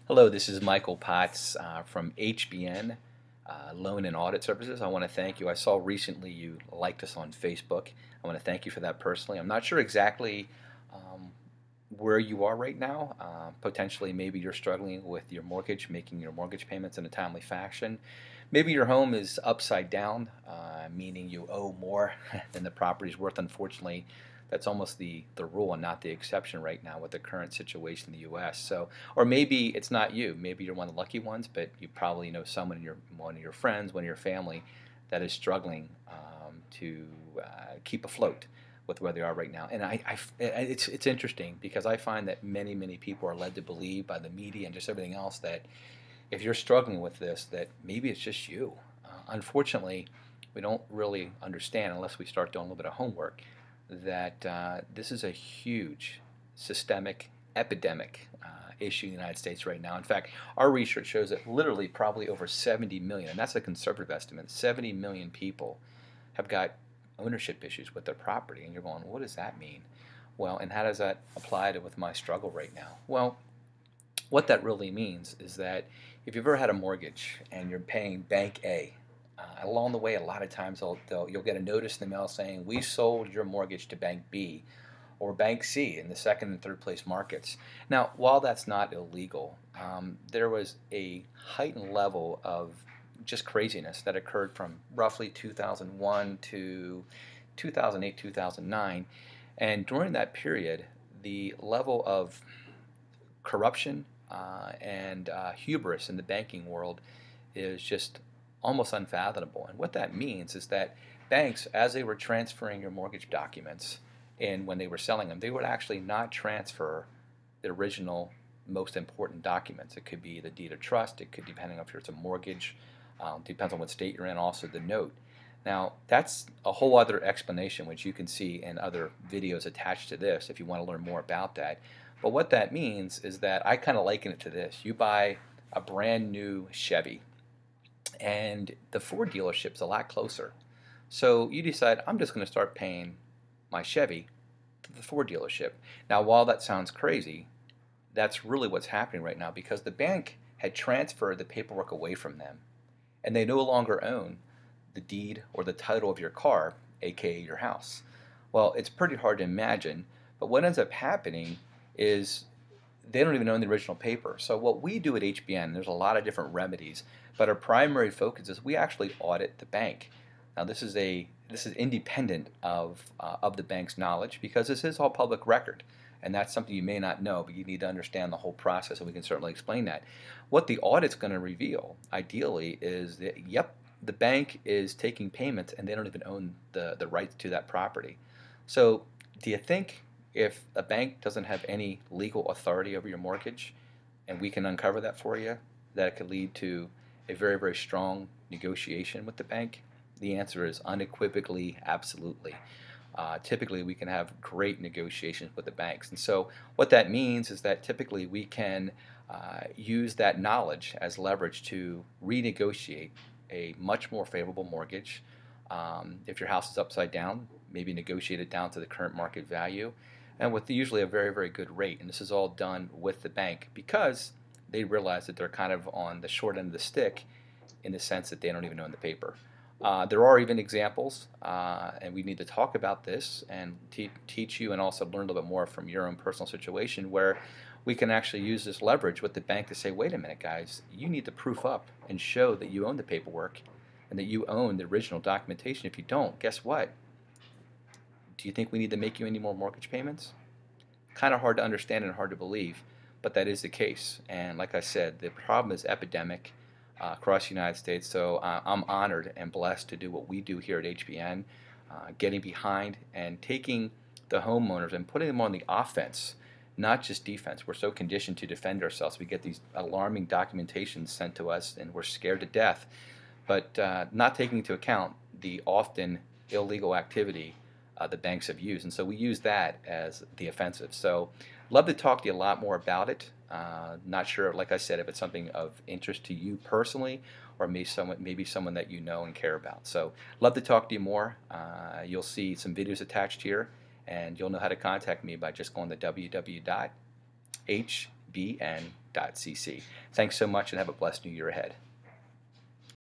Hello, this is Michael Potts from HBN Loan and Audit Services. I want to thank you. I saw recently you liked us on Facebook. I want to thank you for that personally. I'm not sure exactly where you are right now. Potentially, maybe you're struggling with your mortgage, making your mortgage payments in a timely fashion. Maybe your home is upside down, meaning you owe more than the property's worth. Unfortunately, that's almost the rule and not the exception right now with the current situation in the U.S. So, or maybe it's not you. Maybe you're one of the lucky ones, but you probably know someone in one of your friends, one of your family, that is struggling to keep afloat with where they are right now. And it's interesting because I find that many people are led to believe by the media and just everything else that if you're struggling with this, that maybe it's just you. Unfortunately, we don't really understand unless we start doing a little bit of homework that this is a huge systemic epidemic issue in the United States right now. In fact, our research shows that literally probably over 70 million, and that's a conservative estimate, 70 million people have got ownership issues with their property. And you're going, what does that mean? Well, and how does that apply to with my struggle right now? Well, what that really means is that if you've ever had a mortgage and you're paying Bank A, along the way, a lot of times you'll get a notice in the mail saying, we sold your mortgage to Bank B or Bank C in the second and third place markets. Now, while that's not illegal, there was a heightened level of just craziness that occurred from roughly 2001 to 2008, 2009. And during that period, the level of corruption and hubris in the banking world is just almost unfathomable. And what that means is that banks, as they were transferring your mortgage documents and when they were selling them, they would actually not transfer the original most important documents. It could be the deed of trust, it could, depending on if it's a mortgage, depends on what state you're in, also the note. Now, that's a whole other explanation, which you can see in other videos attached to this if you want to learn more about that. But what that means is that I kind of liken it to this. You buy a brand new Chevy, and the Ford dealership's a lot closer. So you decide, I'm just going to start paying my Chevy to the Ford dealership. Now, while that sounds crazy, that's really what's happening right now because the bank had transferred the paperwork away from them, and they no longer own the deed or the title of your car, aka your house. Well, it's pretty hard to imagine, but what ends up happening is they don't even own the original paper. So what we do at HBN, there's a lot of different remedies, but our primary focus is we actually audit the bank. Now this is independent of the bank's knowledge because this is all public record, and that's something you may not know, but you need to understand the whole process, and we can certainly explain that. What the audit's going to reveal, ideally, is that yep, the bank is taking payments and they don't even own the rights to that property. So do you think if a bank doesn't have any legal authority over your mortgage, and we can uncover that for you, that it could lead to a very strong negotiation with the bank? The answer is unequivocally, absolutely. Typically, we can have great negotiations with the banks. And so what that means is that typically we can use that knowledge as leverage to renegotiate a much more favorable mortgage. If your house is upside down, maybe negotiate it down to the current market value, and with usually a very good rate. And this is all done with the bank because they realize that they're kind of on the short end of the stick in the sense that they don't even own the paper. There are even examples, and we need to talk about this and teach you and also learn a little bit more from your own personal situation where we can actually use this leverage with the bank to say, wait a minute guys, you need to proof up and show that you own the paperwork and that you own the original documentation. If you don't, guess what? Do you think we need to make you any more mortgage payments? Kind of hard to understand and hard to believe, but that is the case. And like I said, the problem is epidemic across the United States. So I'm honored and blessed to do what we do here at HBN, getting behind and taking the homeowners and putting them on the offense, not just defense. We're so conditioned to defend ourselves. We get these alarming documentations sent to us and we're scared to death, but not taking into account the often illegal activity the banks have used. And so we use that as the offensive. So love to talk to you a lot more about it. Not sure, like I said, if it's something of interest to you personally or maybe someone that you know and care about. So love to talk to you more. You'll see some videos attached here, and you'll know how to contact me by just going to www.hbn.cc. hbn.cc. Thanks so much and have a blessed new year ahead.